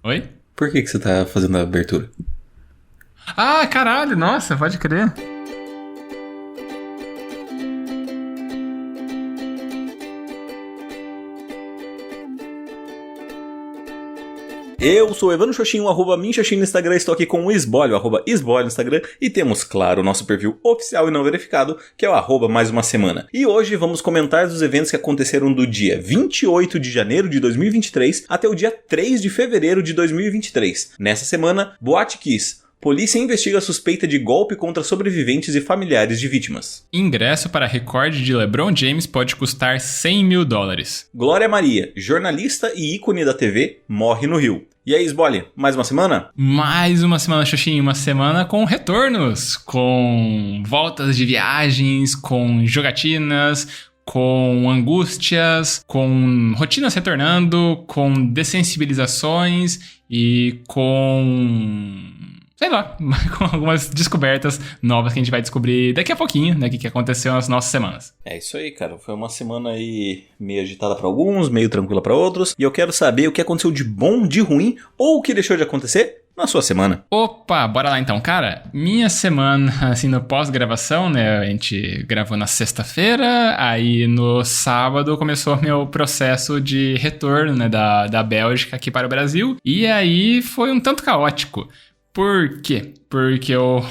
Oi? Por que você tá fazendo a abertura? Ah, caralho, nossa, pode crer. Eu sou o Evandro Xoxinho, @minxoxinho no Instagram, estou aqui com o Esbolho, @esbolho no Instagram, e temos, claro, o nosso perfil oficial e não verificado, que é o @mais uma semana. E hoje vamos comentar dos eventos que aconteceram do dia 28 de janeiro de 2023 até o dia 3 de fevereiro de 2023. Nessa semana, Boate Kiss. Polícia investiga a suspeita de golpe contra sobreviventes e familiares de vítimas. Ingresso para recorde de LeBron James pode custar $100 mil. Glória Maria, jornalista e ícone da TV, morre no Rio. E aí, Sbole, mais uma semana? Mais uma semana, Xoxinho, uma semana com retornos, com voltas de viagens, com jogatinas, com angústias, com rotinas retornando, com dessensibilizações e com... sei lá, com algumas descobertas novas que a gente vai descobrir daqui a pouquinho, né, que aconteceu nas nossas semanas. É isso aí, cara. Foi uma semana aí meio agitada pra alguns, meio tranquila pra outros. E eu quero saber o que aconteceu de bom, de ruim, ou o que deixou de acontecer na sua semana. Opa, bora lá então. Cara, minha semana, assim, no pós-gravação, né, a gente gravou na sexta-feira, aí no sábado começou meu processo de retorno, né, da Bélgica aqui para o Brasil. E aí foi um tanto caótico. Por quê? Porque eu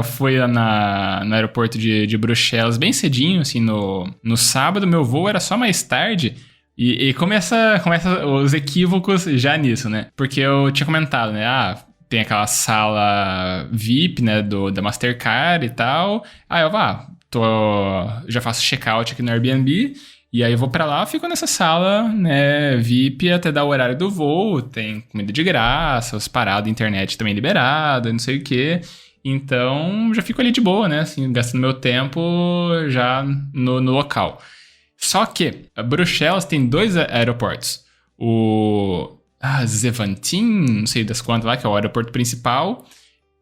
fui lá no aeroporto de Bruxelas bem cedinho, assim, no sábado. Meu voo era só mais tarde. E começa os equívocos já nisso, né? Porque eu tinha comentado, né? Tem aquela sala VIP, né? Da Mastercard e tal. Aí eu já faço check-out aqui no Airbnb. E aí eu vou pra lá, fico nessa sala, né, VIP até dar o horário do voo, tem comida de graça, os parados, internet também liberada, não sei o quê. Então, já fico ali de boa, né, assim, gastando meu tempo já no local. Só que Bruxelas tem 2 aeroportos. O Zeventim, não sei das quantas lá, que é o aeroporto principal,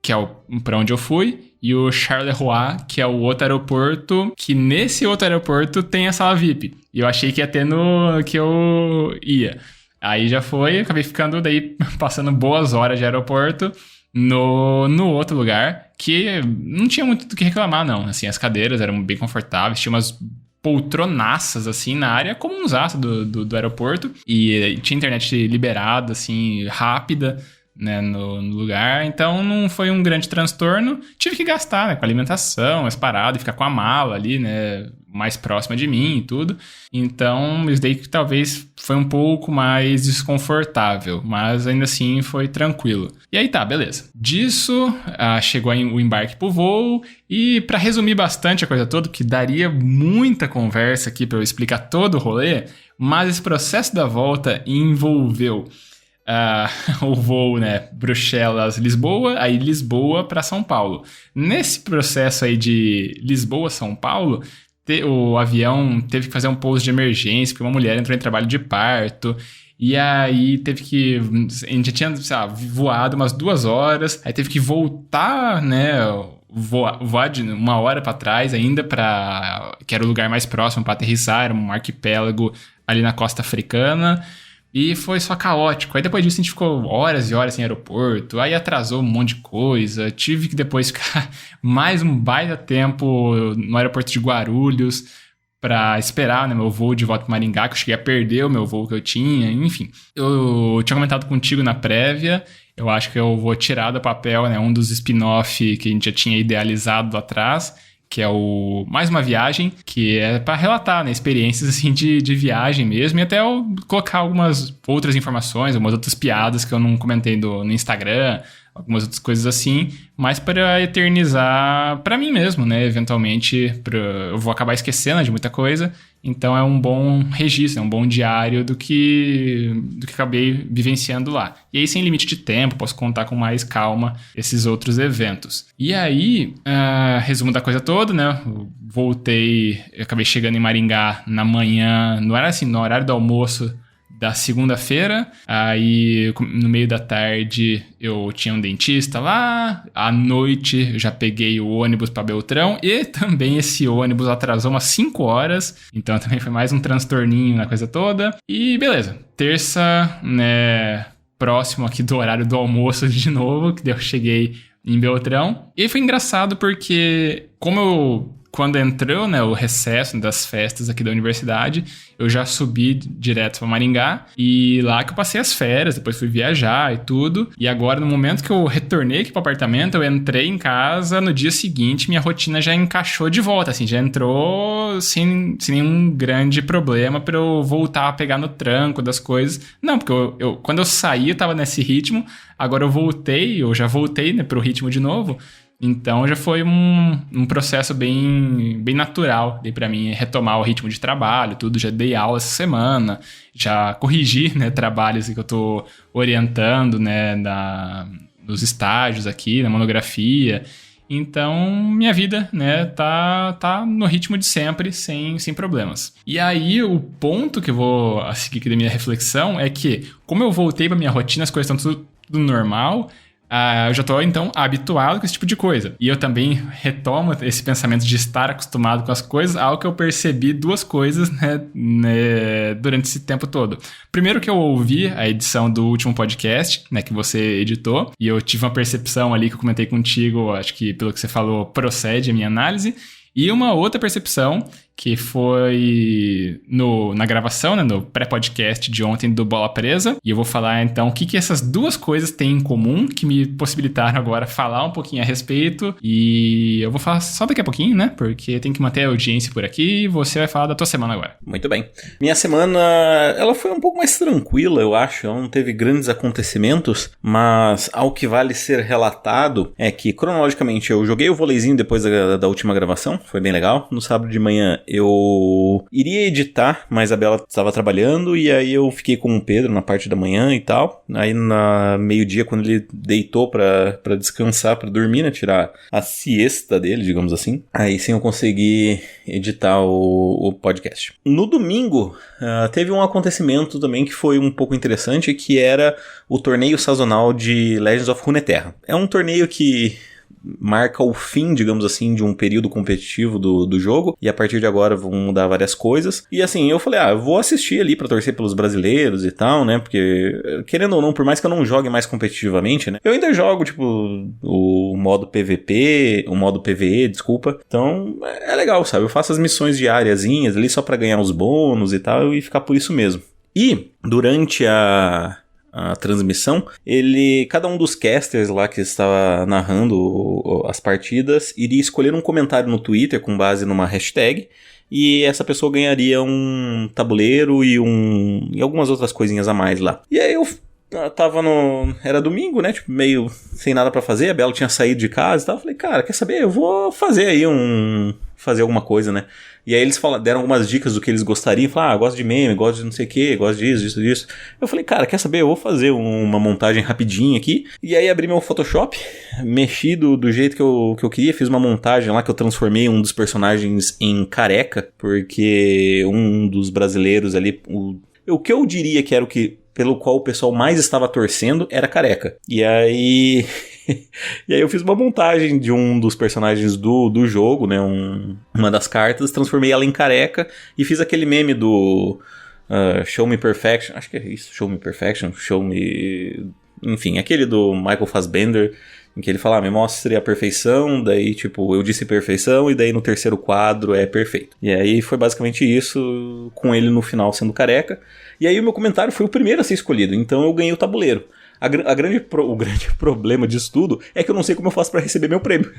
que é pra onde eu fui, e o Charleroi, que é o outro aeroporto, que nesse outro aeroporto tem a sala VIP. E eu achei que ia ter no que eu ia. Aí já foi, acabei ficando daí, passando boas horas de aeroporto no outro lugar, que não tinha muito do que reclamar, não. Assim, as cadeiras eram bem confortáveis, tinha umas poltronaças, assim, na área comunzaça do aeroporto. E tinha internet liberada, assim, rápida, né, no lugar, então não foi um grande transtorno. Tive que gastar, né, com alimentação, as paradas, e ficar com a mala ali, né, mais próxima de mim e tudo. Então, isso daí que talvez foi um pouco mais desconfortável, mas ainda assim foi tranquilo. E aí tá, beleza. Disso, chegou o embarque pro voo, e pra resumir bastante a coisa toda, que daria muita conversa aqui pra eu explicar todo o rolê, mas esse processo da volta envolveu o voo, né, Bruxelas-Lisboa, aí Lisboa para São Paulo. Nesse processo aí de Lisboa-São Paulo, o avião teve que fazer um pouso de emergência, porque uma mulher entrou em trabalho de parto, e aí teve que... a gente já tinha, sei lá, voado umas 2 horas, aí teve que voltar, né, voar de 1 hora para trás ainda, que era o lugar mais próximo para aterrissar, era um arquipélago ali na costa africana. E foi só caótico. Aí depois disso a gente ficou horas e horas em aeroporto. Aí atrasou um monte de coisa. Tive que depois ficar mais um baita tempo no aeroporto de Guarulhos pra esperar, né, meu voo de volta para Maringá, que eu cheguei a perder o meu voo que eu tinha. Enfim, eu tinha comentado contigo na prévia. Eu acho que eu vou tirar do papel, né, um dos spin-off que a gente já tinha idealizado lá atrás, que é o Mais Uma Viagem, que é para relatar, né, experiências assim de viagem mesmo, e até eu colocar algumas outras informações, algumas outras piadas que eu não comentei no Instagram, algumas outras coisas assim, mas para eternizar para mim mesmo, né, eventualmente eu vou acabar esquecendo de muita coisa, então é um bom registro, é um bom diário do que acabei vivenciando lá. E aí, sem limite de tempo, posso contar com mais calma esses outros eventos. E aí, resumo da coisa toda, né? Eu acabei chegando em Maringá na manhã, no horário do almoço da segunda-feira. Aí, no meio da tarde, eu tinha um dentista lá. À noite, eu já peguei o ônibus para Beltrão. E também esse ônibus atrasou umas 5 horas. Então, também foi mais um transtorninho na coisa toda. E beleza. Terça, né, próximo aqui do horário do almoço de novo, que daí eu cheguei em Beltrão. E aí foi engraçado porque, quando entrou, né, o recesso das festas aqui da universidade, eu já subi direto para Maringá e lá que eu passei as férias, depois fui viajar e tudo. E agora, no momento que eu retornei aqui pro apartamento, eu entrei em casa, no dia seguinte minha rotina já encaixou de volta, assim, já entrou sem nenhum grande problema para eu voltar a pegar no tranco das coisas. Não, porque quando eu saí eu tava nesse ritmo, agora eu já voltei, né, pro ritmo de novo. Então já foi um processo bem natural para mim retomar o ritmo de trabalho, tudo. Já dei aula essa semana, já corrigi, né, trabalhos que eu tô orientando, né, nos estágios aqui, na monografia. Então minha vida, né, tá no ritmo de sempre, sem problemas. E aí o ponto que eu vou seguir aqui da minha reflexão é que, como eu voltei pra minha rotina, as coisas estão tudo normal. Eu já estou, então, habituado com esse tipo de coisa. E eu também retomo esse pensamento de estar acostumado com as coisas, algo que eu percebi duas coisas, né, durante esse tempo todo. Primeiro que eu ouvi a edição do último podcast, né, que você editou, e eu tive uma percepção ali que eu comentei contigo, acho que pelo que você falou, procede a minha análise. E uma outra percepção que foi na gravação, né, no pré-podcast de ontem do Bola Presa. E eu vou falar, então, o que essas duas coisas têm em comum, que me possibilitaram agora falar um pouquinho a respeito. E eu vou falar só daqui a pouquinho, né, porque tem que manter a audiência por aqui. E você vai falar da tua semana agora. Muito bem. Minha semana, ela foi um pouco mais tranquila, eu acho. Ela não teve grandes acontecimentos, mas ao que vale ser relatado é que, cronologicamente, eu joguei o vôleizinho depois da última gravação. Foi bem legal. No sábado de manhã eu iria editar, mas a Bela estava trabalhando e aí eu fiquei com o Pedro na parte da manhã e tal. Aí na meio-dia, quando ele deitou pra descansar, pra dormir, né, tirar a siesta dele, digamos assim, aí sim eu consegui editar o podcast. No domingo, teve um acontecimento também que foi um pouco interessante, que era o torneio sazonal de Legends of Runeterra. É um torneio que marca o fim, digamos assim, de um período competitivo do jogo, e a partir de agora vão mudar várias coisas. E assim, eu falei, eu vou assistir ali pra torcer pelos brasileiros e tal, né, porque, querendo ou não, por mais que eu não jogue mais competitivamente, né, eu ainda jogo, tipo, o modo PVP, o modo PVE, desculpa. Então, é legal, sabe, eu faço as missões diáriazinhas ali só pra ganhar os bônus e tal, e ficar por isso mesmo. E, durante a transmissão, cada um dos casters lá que estava narrando as partidas iria escolher um comentário no Twitter com base numa hashtag, e essa pessoa ganharia um tabuleiro e algumas outras coisinhas a mais lá. E aí eu tava era domingo, né, tipo, meio sem nada pra fazer, a Bela tinha saído de casa e tal, eu falei, cara, quer saber, eu vou fazer aí fazer alguma coisa, né. E aí eles deram algumas dicas do que eles gostariam, falaram, gosto de meme, gosto de não sei o que, gosto disso. Eu falei, cara, quer saber, eu vou fazer uma montagem rapidinha aqui. E aí abri meu Photoshop, mexi do jeito que eu queria, fiz uma montagem lá que eu transformei um dos personagens em careca, porque um dos brasileiros ali, o que eu diria que era pelo qual o pessoal mais estava torcendo era careca. E aí eu fiz uma montagem de um dos personagens do jogo, né, uma das cartas, transformei ela em careca e fiz aquele meme do Show Me Perfection, acho que é isso, Show Me Perfection, enfim, aquele do Michael Fassbender, em que ele fala, me mostre a perfeição, daí tipo, eu disse perfeição, e daí no terceiro quadro é perfeito. E aí foi basicamente isso, com ele no final sendo careca. E aí o meu comentário foi o primeiro a ser escolhido, então eu ganhei o tabuleiro. O grande problema disso tudo é que eu não sei como eu faço pra receber meu prêmio.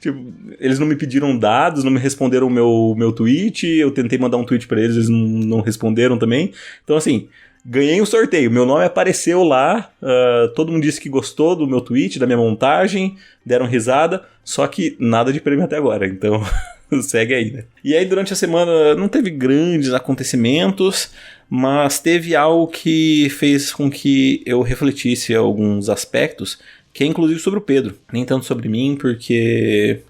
Tipo, eles não me pediram dados, não me responderam o meu tweet, eu tentei mandar um tweet pra eles não responderam também. Então assim, ganhei o sorteio, meu nome apareceu lá, todo mundo disse que gostou do meu tweet, da minha montagem, deram risada, só que nada de prêmio até agora, então segue aí, né? E aí durante a semana não teve grandes acontecimentos, mas teve algo que fez com que eu refletisse alguns aspectos, que é inclusive sobre o Pedro, nem tanto sobre mim, porque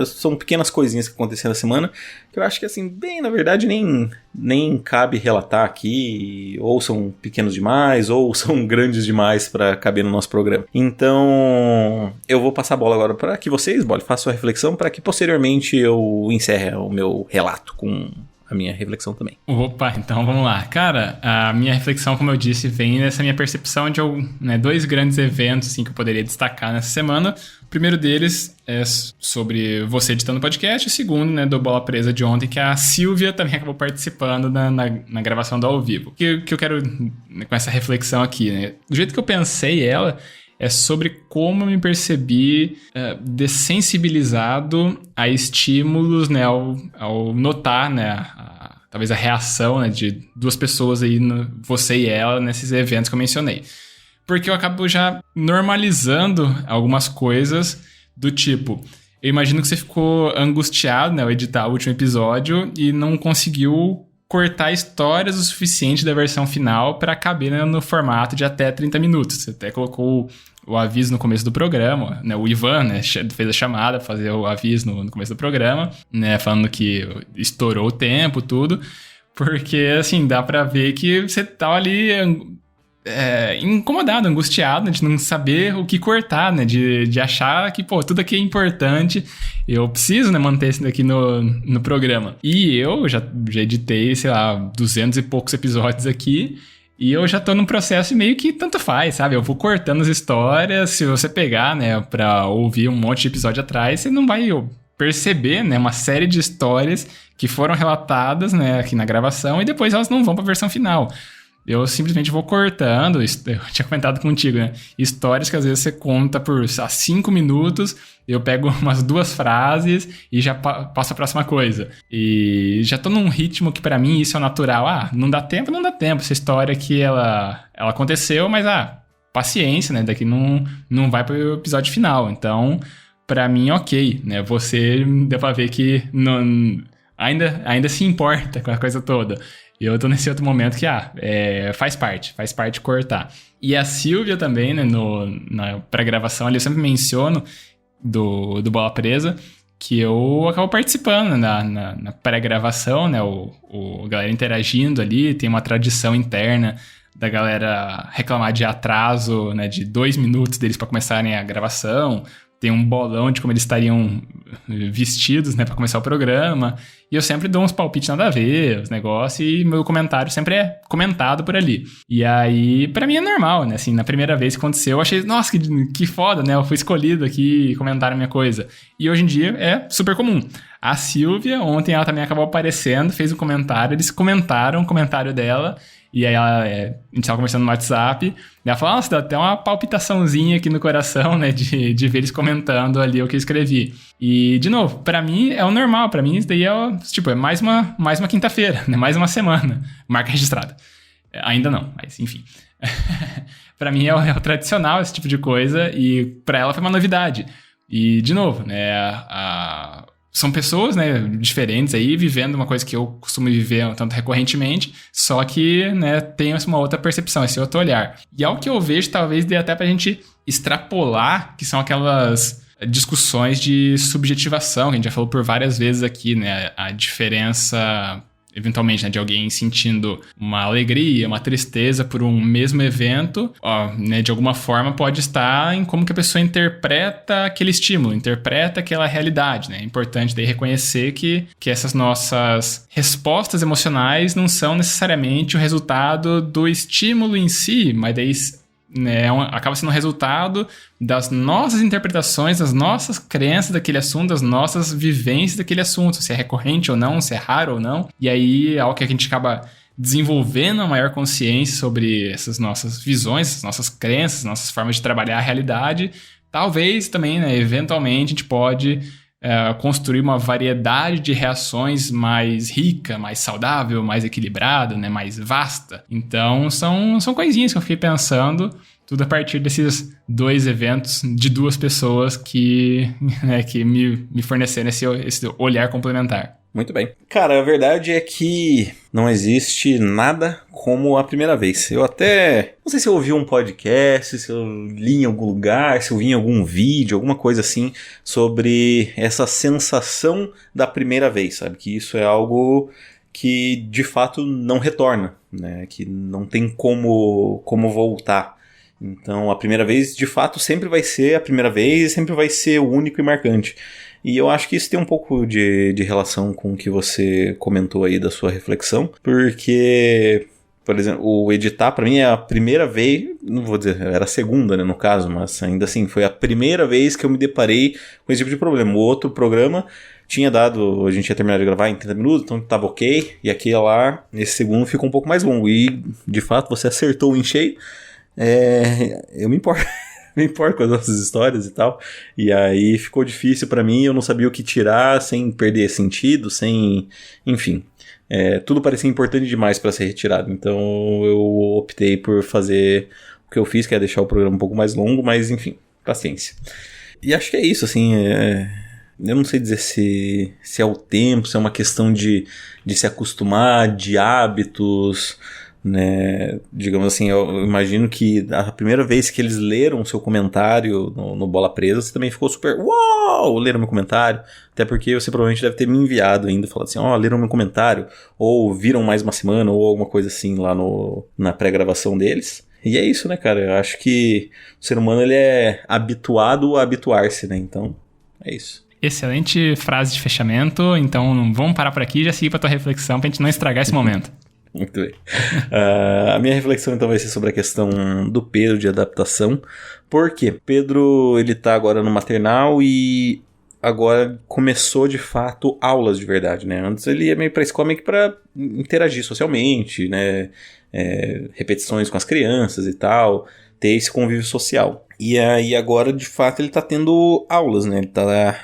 são pequenas coisinhas que aconteceram na semana, que eu acho que assim, bem, na verdade nem cabe relatar aqui, ou são pequenos demais, ou são grandes demais para caber no nosso programa. Então, eu vou passar a bola agora para que vocês, façam a reflexão, para que posteriormente eu encerre o meu relato com a minha reflexão também. Opa, então vamos lá. Cara, a minha reflexão, como eu disse, vem dessa minha percepção de 2 grandes eventos assim, que eu poderia destacar nessa semana. O primeiro deles é sobre você editando o podcast. O segundo, né, do Bola Presa de ontem, que a Silvia também acabou participando na gravação do ao vivo. O que eu quero com essa reflexão aqui, né? Do jeito que eu pensei ela, é sobre como eu me percebi dessensibilizado a estímulos, né, ao notar, né, talvez a reação, né, de 2 pessoas aí, você e ela, nesses eventos que eu mencionei. Porque eu acabo já normalizando algumas coisas do tipo... Eu imagino que você ficou angustiado, né, ao editar o último episódio e não conseguiu cortar histórias o suficiente da versão final para caber, né, no formato de até 30 minutos. Você até colocou o aviso no começo do programa, né, o Ivan, né, fez a chamada para fazer o aviso no começo do programa, né, falando que estourou o tempo, tudo, porque, assim, dá para ver que você tá ali incomodado, angustiado, né, de não saber o que cortar, né, de achar que, pô, tudo aqui é importante, eu preciso, né, manter isso daqui no programa. E eu já editei, sei lá, 200 e poucos episódios aqui, e eu já tô num processo meio que tanto faz, sabe? Eu vou cortando as histórias, se você pegar, né, pra ouvir um monte de episódio atrás, você não vai perceber, né, uma série de histórias que foram relatadas, né, aqui na gravação, e depois elas não vão pra versão final. Eu simplesmente vou cortando, eu tinha comentado contigo, né? Histórias que às vezes você conta por 5 minutos, eu pego umas 2 frases e já passo a próxima coisa. E já tô num ritmo que pra mim isso é natural. Não dá tempo, não dá tempo. Essa história que ela aconteceu, mas paciência, né? Daqui não vai pro episódio final. Então, pra mim, ok, né? Você deu pra ver que ainda se importa com a coisa toda. E eu tô nesse outro momento que, faz parte cortar. E a Silvia também, né, na pré-gravação ali, eu sempre menciono do Bola Presa, que eu acabo participando na pré-gravação, né, a galera interagindo ali, tem uma tradição interna da galera reclamar de atraso, né, de 2 minutos deles pra começarem a gravação, tem um bolão de como eles estariam vestidos, né, pra começar o programa. E eu sempre dou uns palpites nada a ver, os negócios, e meu comentário sempre é comentado por ali. E aí, pra mim é normal, né, assim, na primeira vez que aconteceu, eu achei, nossa, que foda, né, eu fui escolhido aqui e comentaram a minha coisa. E hoje em dia é super comum. A Silvia, ontem ela também acabou aparecendo, fez um comentário, eles comentaram o comentário dela, e aí a gente tava conversando no WhatsApp, e ela falou, nossa, dá até uma palpitaçãozinha aqui no coração, né, de ver eles comentando ali o que eu escrevi. E, de novo, pra mim é o normal, pra mim isso daí é mais uma quinta-feira, né, mais uma semana, marca registrada. Ainda não, mas enfim. Pra mim é o tradicional esse tipo de coisa, e pra ela foi uma novidade. E, de novo, né, são pessoas, né, diferentes aí, vivendo uma coisa que eu costumo viver um tanto recorrentemente, só que, né, tem uma outra percepção, esse outro olhar. E algo que eu vejo, talvez dê até pra gente extrapolar, que são aquelas discussões de subjetivação, que a gente já falou por várias vezes aqui, né, a diferença... eventualmente, né, de alguém sentindo uma alegria, uma tristeza por um mesmo evento, né, de alguma forma pode estar em como que a pessoa interpreta aquele estímulo, interpreta aquela realidade, né? É importante daí reconhecer que essas nossas respostas emocionais não são necessariamente o resultado do estímulo em si, mas daí, né, acaba sendo o resultado das nossas interpretações, das nossas crenças daquele assunto, das nossas vivências daquele assunto, se é recorrente ou não, se é raro ou não. E aí é algo que a gente acaba desenvolvendo uma maior consciência sobre essas nossas visões, essas nossas crenças, nossas formas de trabalhar a realidade. Talvez também, né, eventualmente, a gente pode construir uma variedade de reações mais rica, mais saudável, mais equilibrada, né, mais vasta. Então, são coisinhas que eu fiquei pensando, tudo a partir desses 2 eventos de 2 pessoas que, né, que me forneceram esse olhar complementar. Muito bem. Cara, a verdade é que não existe nada como a primeira vez. Eu até... não sei se eu ouvi um podcast, se eu li em algum lugar, se eu vi em algum vídeo, alguma coisa assim, sobre essa sensação da primeira vez, sabe? Que isso é algo que, de fato, não retorna, né? Que não tem como voltar. Então, a primeira vez, de fato, sempre vai ser a primeira vez, sempre vai ser o único e marcante. E eu acho que isso tem um pouco de relação com o que você comentou aí da sua reflexão, porque, por exemplo, o editar pra mim é a primeira vez, não vou dizer, era a segunda, né, no caso, mas ainda assim, foi a primeira vez que eu me deparei com esse tipo de problema. O outro programa tinha dado, a gente ia terminar de gravar em 30 minutos, então tava ok, e aqui lá, nesse segundo, ficou um pouco mais longo, e de fato você acertou em cheio. Eu me importo. Me importo com as nossas histórias e tal. E aí ficou difícil pra mim, eu não sabia o que tirar sem perder sentido, sem... Enfim, tudo parecia importante demais pra ser retirado. Então eu optei por fazer o que eu fiz, que é deixar o programa um pouco mais longo, mas enfim, paciência. E acho que é isso, assim... Eu não sei dizer se é o tempo, se é uma questão de se acostumar, de hábitos... Né, digamos assim, eu imagino que a primeira vez que eles leram o seu comentário no Bola Presa, você também ficou super, uau, leram meu comentário, até porque você provavelmente deve ter me enviado ainda, falando assim, leram meu comentário, ou viram mais uma semana, ou alguma coisa assim lá na pré-gravação deles. E é isso, né, cara, eu acho que o ser humano, ele é habituado a habituar-se, né, então é isso. Excelente frase de fechamento, então vamos parar por aqui e já seguir pra tua reflexão pra gente não estragar esse momento. Muito bem. A minha reflexão então vai ser sobre a questão do Pedro, de adaptação. Por quê? Pedro, ele tá agora no maternal e agora começou de fato aulas de verdade, né? Antes ele ia meio pra escola meio que pra interagir socialmente, né? Repetições com as crianças e tal, ter esse convívio social. E aí agora de fato ele tá tendo aulas, né? Ele tá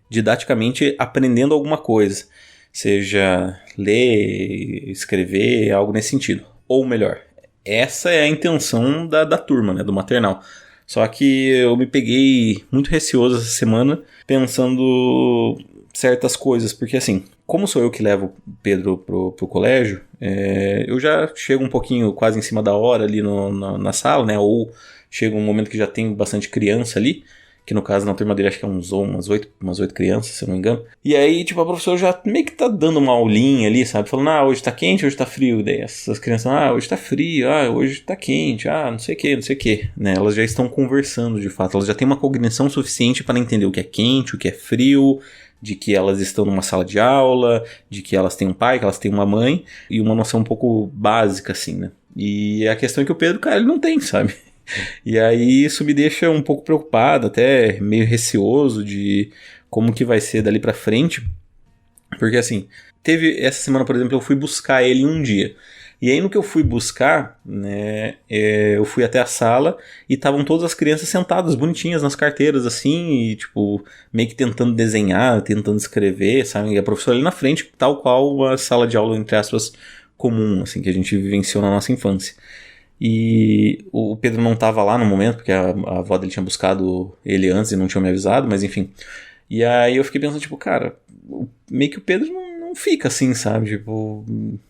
didaticamente aprendendo alguma coisa. Seja ler, escrever, algo nesse sentido. Ou melhor, essa é a intenção da turma, né, do maternal. Só que eu me peguei muito receoso essa semana, pensando certas coisas. Porque assim, como sou eu que levo o Pedro pro colégio, eu já chego um pouquinho quase em cima da hora ali na sala, né? Ou chega um momento que já tem bastante criança ali. Que no caso, na turma dele, acho que é umas 8 crianças, se eu não me engano. E aí, tipo, a professora já meio que tá dando uma aulinha ali, sabe? Falando, hoje tá quente, hoje tá frio. Daí essas crianças, hoje tá frio, hoje tá quente, não sei o que, né? Elas já estão conversando, de fato. Elas já têm uma cognição suficiente para entender o que é quente, o que é frio, de que elas estão numa sala de aula, de que elas têm um pai, que elas têm uma mãe, e uma noção um pouco básica, assim, né? E a questão é que o Pedro, cara, ele não tem, sabe? E aí isso me deixa um pouco preocupado, até meio receoso de como que vai ser dali pra frente. Porque assim, essa semana, por exemplo, eu fui buscar ele um dia. E aí no que eu fui buscar, né, eu fui até a sala e estavam todas as crianças sentadas, bonitinhas, nas carteiras, assim, e tipo, meio que tentando desenhar, tentando escrever, sabe? E a professora ali na frente, tal qual a sala de aula, entre aspas, comum, assim, que a gente vivenciou na nossa infância. E o Pedro não estava lá no momento, porque a avó dele tinha buscado ele antes e não tinha me avisado, mas enfim. E aí eu fiquei pensando, tipo, cara, meio que o Pedro não fica assim, sabe? Tipo,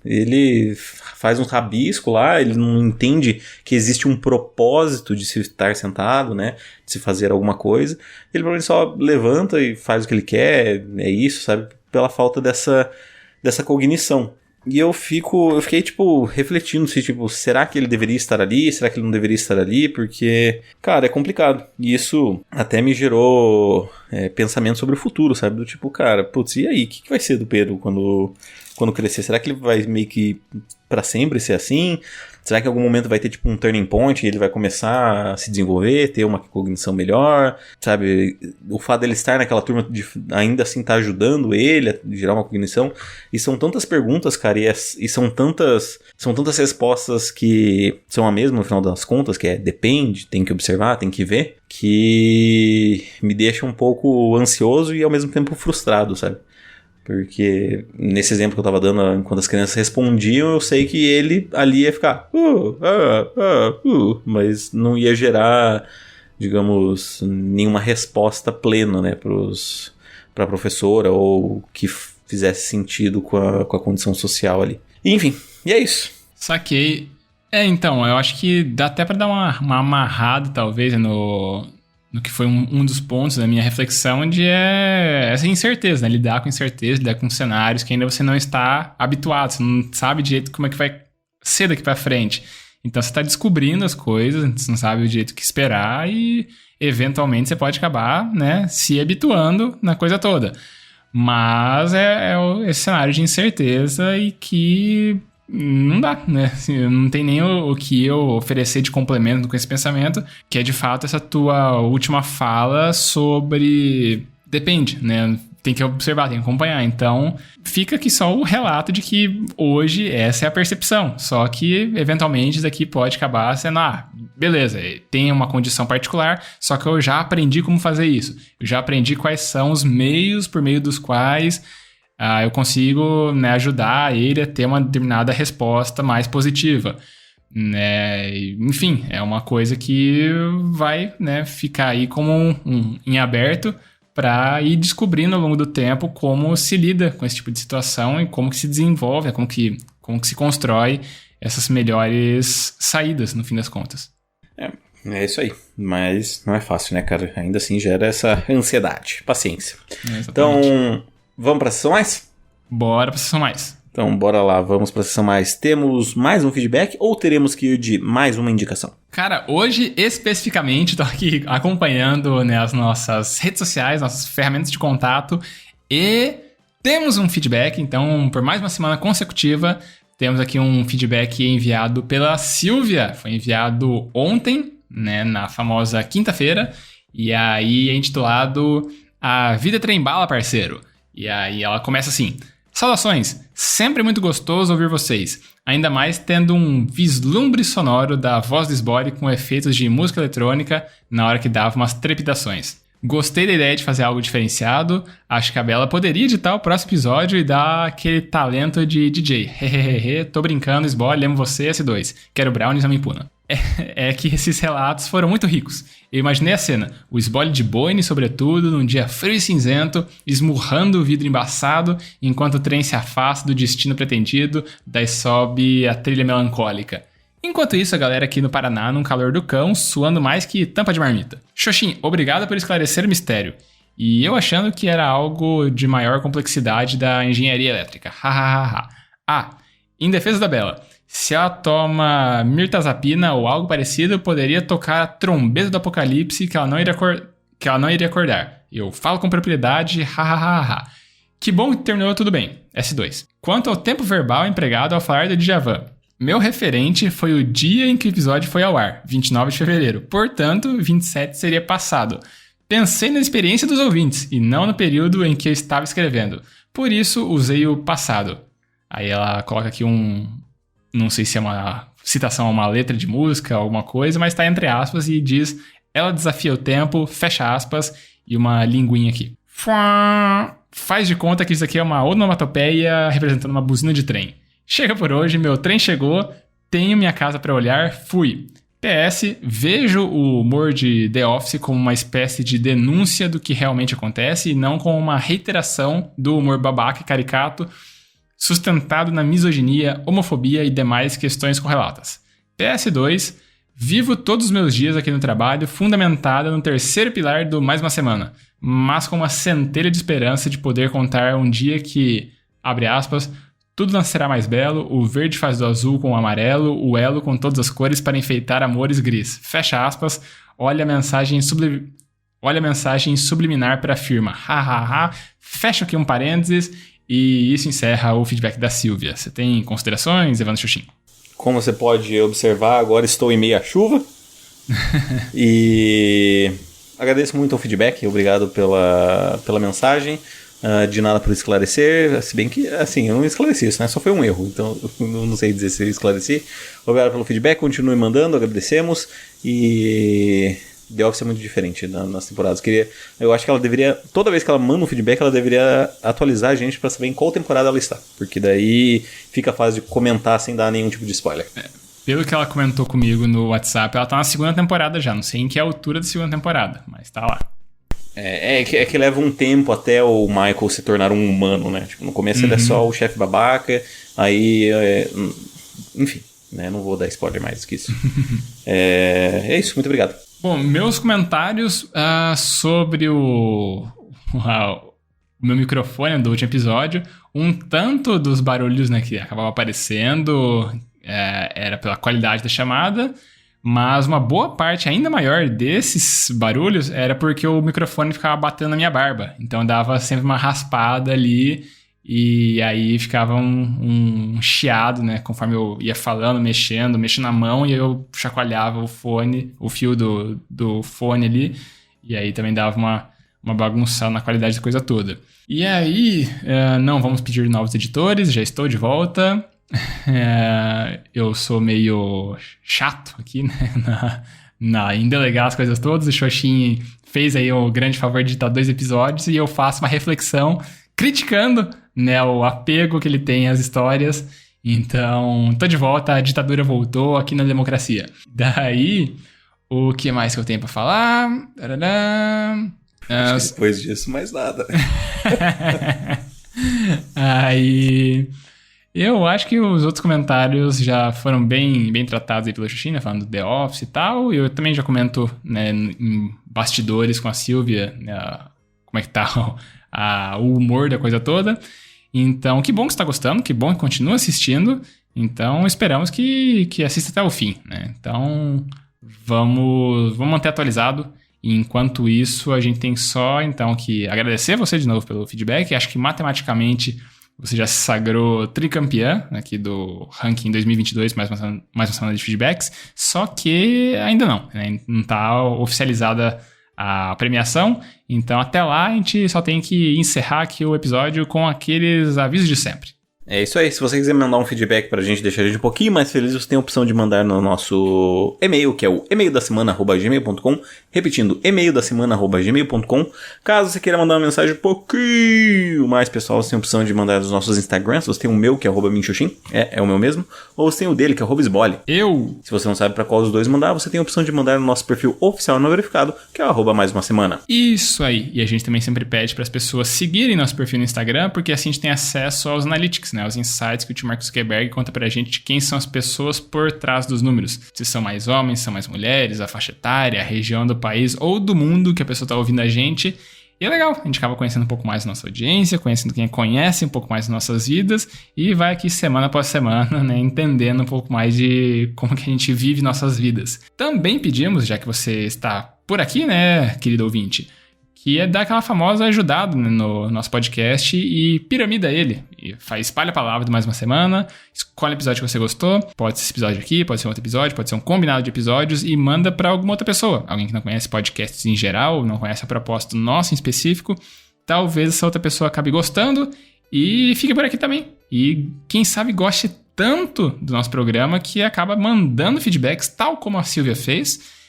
ele faz um rabisco lá, ele não entende que existe um propósito de se estar sentado, né? De se fazer alguma coisa. Ele provavelmente só levanta e faz o que ele quer, é isso, sabe? Pela falta dessa cognição. E eu fiquei, tipo, refletindo se, tipo, será que ele deveria estar ali? Será que ele não deveria estar ali? Porque, cara, é complicado. E isso até me gerou pensamento sobre o futuro, sabe? Do tipo, cara, putz, e aí? O que vai ser do Pedro quando crescer? Será que ele vai meio que pra sempre ser assim? Será que em algum momento vai ter tipo um turning point e ele vai começar a se desenvolver, ter uma cognição melhor, sabe? O fato dele estar naquela turma ainda assim tá ajudando ele a gerar uma cognição. E são tantas perguntas, cara, e são tantas respostas que são a mesma no final das contas, que depende, tem que observar, tem que ver, que me deixa um pouco ansioso e ao mesmo tempo frustrado, sabe? Porque nesse exemplo que eu tava dando, enquanto as crianças respondiam, eu sei que ele ali ia ficar mas não ia gerar, digamos, nenhuma resposta plena, né, pra professora ou que fizesse sentido com a condição social ali. Enfim, e é isso. Saquei. Então, eu acho que dá até pra dar uma amarrada, talvez, no que foi um dos pontos da minha reflexão de essa incerteza, né? Lidar com incerteza, lidar com cenários que ainda você não está habituado, você não sabe direito como é que vai ser daqui pra frente. Então você tá descobrindo as coisas, você não sabe o jeito que esperar e eventualmente você pode acabar, né, se habituando na coisa toda. Mas é esse cenário de incerteza e que não dá, né? Assim, não tem nem o que eu oferecer de complemento com esse pensamento, que é de fato essa tua última fala sobre... Depende, né? Tem que observar, tem que acompanhar. Então, fica aqui só o relato de que hoje essa é a percepção. Só que, eventualmente, isso daqui pode acabar sendo, beleza, tem uma condição particular, só que eu já aprendi como fazer isso. Eu já aprendi quais são os meios por meio dos quais eu consigo, né, ajudar ele a ter uma determinada resposta mais positiva. Né? Enfim, é uma coisa que vai, né, ficar aí como em aberto, para ir descobrindo ao longo do tempo como se lida com esse tipo de situação e como que se desenvolve, como que se constrói essas melhores saídas, no fim das contas. É isso aí. Mas não é fácil, né, cara? Ainda assim gera essa ansiedade. Paciência. Então, vamos para a sessão mais? Bora para a sessão mais. Então, bora lá, vamos para a sessão mais. Temos mais um feedback ou teremos que ir de mais uma indicação? Cara, hoje, especificamente, tô aqui acompanhando, né, as nossas redes sociais, nossas ferramentas de contato e temos um feedback. Então, por mais uma semana consecutiva, temos aqui um feedback enviado pela Silvia. Foi enviado ontem, né, na famosa quinta-feira. E aí é intitulado A Vida Trem Bala, parceiro. E aí ela começa assim... Saudações! Sempre muito gostoso ouvir vocês, ainda mais tendo um vislumbre sonoro da voz do Sbole com efeitos de música eletrônica na hora que dava umas trepidações. Gostei da ideia de fazer algo diferenciado, acho que a Bela poderia editar o próximo episódio e dar aquele talento de DJ. Hehehe, tô brincando, Sbole, amo você, S2. Quero brownies, não me impuna. É que esses relatos foram muito ricos. Eu imaginei a cena, o Sbole de boine, sobretudo, num dia frio e cinzento, esmurrando o vidro embaçado, enquanto o trem se afasta do destino pretendido, daí sobe a trilha melancólica. Enquanto isso, a galera aqui no Paraná, num calor do cão, suando mais que tampa de marmita. Xoxin, obrigado por esclarecer o mistério. E eu achando que era algo de maior complexidade da engenharia elétrica. Hahaha. Em defesa da Bela... Se ela toma mirtazapina ou algo parecido, poderia tocar a trombeta do apocalipse que ela não iria acordar. Eu falo com propriedade, hahaha. Que bom que terminou tudo bem. S2. Quanto ao tempo verbal empregado ao falar do Djavan, meu referente foi o dia em que o episódio foi ao ar, 29 de fevereiro. Portanto, 27 seria passado. Pensei na experiência dos ouvintes e não no período em que eu estava escrevendo. Por isso, usei o passado. Aí ela coloca aqui não sei se é uma citação a uma letra de música, alguma coisa, mas está entre aspas e diz: ela desafia o tempo, fecha aspas, e uma linguinha aqui. Faz de conta que isso aqui é uma onomatopeia representando uma buzina de trem. Chega por hoje, meu trem chegou, tenho minha casa para olhar, fui. PS, vejo o humor de The Office como uma espécie de denúncia do que realmente acontece e não como uma reiteração do humor babaca e caricato sustentado na misoginia, homofobia e demais questões correlatas. PS2, vivo todos os meus dias aqui no trabalho fundamentada no terceiro pilar do Mais Uma Semana, mas com uma centelha de esperança de poder contar um dia que, abre aspas, tudo nascerá mais belo, o verde faz do azul com o amarelo, o elo com todas as cores para enfeitar amores gris. Fecha aspas, olha a mensagem subliminar para a firma. Hahaha, fecha aqui um parênteses. E isso encerra o feedback da Silvia. Você tem considerações, Evandro Xuxim? Como você pode observar, agora estou em meia chuva. E agradeço muito o feedback. Obrigado pela mensagem. De nada por esclarecer. Se bem que, assim, eu não esclareci isso, né? Só foi um erro. Então, eu não sei dizer se eu esclareci. Obrigado pelo feedback. Continue mandando. Agradecemos. E... The Office é muito diferente nas temporadas. Eu acho que ela deveria, toda vez que ela manda um feedback, ela deveria atualizar a gente pra saber em qual temporada ela está. Porque daí fica fácil de comentar sem dar nenhum tipo de spoiler. Pelo que ela comentou comigo no WhatsApp, ela tá na segunda temporada já. Não sei em que altura da segunda temporada, mas tá lá. É que leva um tempo até o Michael se tornar um humano, né? Tipo, no começo ele é só o chefe babaca, aí... enfim, né? Não vou dar spoiler mais que isso. É isso, muito obrigado. Bom, meus comentários sobre o meu microfone do último episódio, um tanto dos barulhos, né, que acabavam aparecendo, era pela qualidade da chamada, mas uma boa parte ainda maior desses barulhos era porque o microfone ficava batendo na minha barba. Então dava sempre uma raspada ali e aí ficava um chiado, né? Conforme eu ia falando, mexendo a mão e eu chacoalhava o fio do fone ali. E aí também dava uma bagunçada na qualidade da coisa toda. E aí, não vamos pedir novos editores, já estou de volta. Eu sou meio chato aqui, né? Em delegar as coisas todas. O Xoxin fez aí o grande favor de editar 2 episódios e eu faço uma reflexão criticando, né, o apego que ele tem às histórias. Então, tô de volta, a ditadura voltou aqui na democracia. Daí, o que mais que eu tenho pra falar? Acho que depois disso, mais nada. Aí, eu acho que os outros comentários já foram bem tratados aí pelo Xoxin, né, falando do The Office e tal. Eu também já comento, né, em bastidores com a Silvia, né, como é que tá o humor da coisa toda. Então, que bom que você tá gostando, que bom que continua assistindo. Então, esperamos que assista até o fim, né? Então, vamos manter atualizado. E enquanto isso, a gente tem só, então, que agradecer você de novo pelo feedback. Acho que, matematicamente, você já se sagrou tricampeã aqui do ranking 2022, mais uma semana de feedbacks. Só que ainda não, né? Não tá oficializada a premiação. Então, até lá, a gente só tem que encerrar aqui o episódio com aqueles avisos de sempre. É isso aí, se você quiser mandar um feedback pra gente, deixar a gente um pouquinho mais feliz, você tem a opção de mandar no nosso e-mail, que é o emaildasemana@gmail.com, repetindo, emaildasemana@gmail.com. Caso você queira mandar uma mensagem um pouquinho mais pessoal, você tem a opção de mandar nos nossos Instagrams, você tem o meu, que é @minxoxin, é o meu mesmo, ou você tem o dele, que é @sbole. Se você não sabe pra qual dos dois mandar, você tem a opção de mandar no nosso perfil oficial não verificado, que é o @mais uma semana. Isso aí, e a gente também sempre pede para as pessoas seguirem nosso perfil no Instagram, porque assim a gente tem acesso aos analytics, né? Os insights que o tio Mark Zuckerberg conta pra gente de quem são as pessoas por trás dos números. Se são mais homens, são mais mulheres, a faixa etária, a região do país ou do mundo que a pessoa tá ouvindo a gente. E é legal, a gente acaba conhecendo um pouco mais a nossa audiência, conhecendo quem conhece um pouco mais as nossas vidas e vai aqui semana após semana, né, entendendo um pouco mais de como que a gente vive nossas vidas. Também pedimos, já que você está por aqui, né, querido ouvinte, que é dar aquela famosa ajudada, né, no nosso podcast e piramida ele. E espalha a palavra de mais uma semana, escolhe o episódio que você gostou, pode ser esse episódio aqui, pode ser outro episódio, pode ser um combinado de episódios e manda para alguma outra pessoa. Alguém que não conhece podcasts em geral, não conhece a proposta nossa em específico, talvez essa outra pessoa acabe gostando e fique por aqui também. E quem sabe goste tanto do nosso programa que acaba mandando feedbacks, tal como a Silvia fez,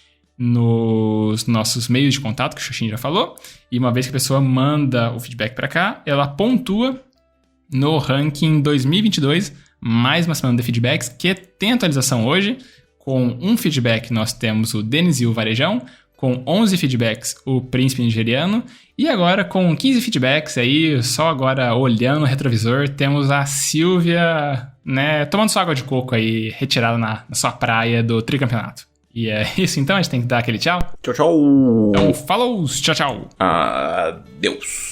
nos nossos meios de contato, que o Xoxin já falou. E uma vez que a pessoa manda o feedback para cá, ela pontua no ranking 2022, mais uma semana de feedbacks, que tem atualização hoje. Com um feedback nós temos o Denis e o Varejão, com 11 feedbacks o Príncipe Nigeriano, e agora com 15 feedbacks aí, só agora olhando o retrovisor, temos a Silvia, né, tomando sua água de coco aí, retirada na sua praia do tricampeonato. E é isso, então a gente tem que dar aquele tchau. Tchau, tchau. Então, falou, tchau, tchau. Adeus.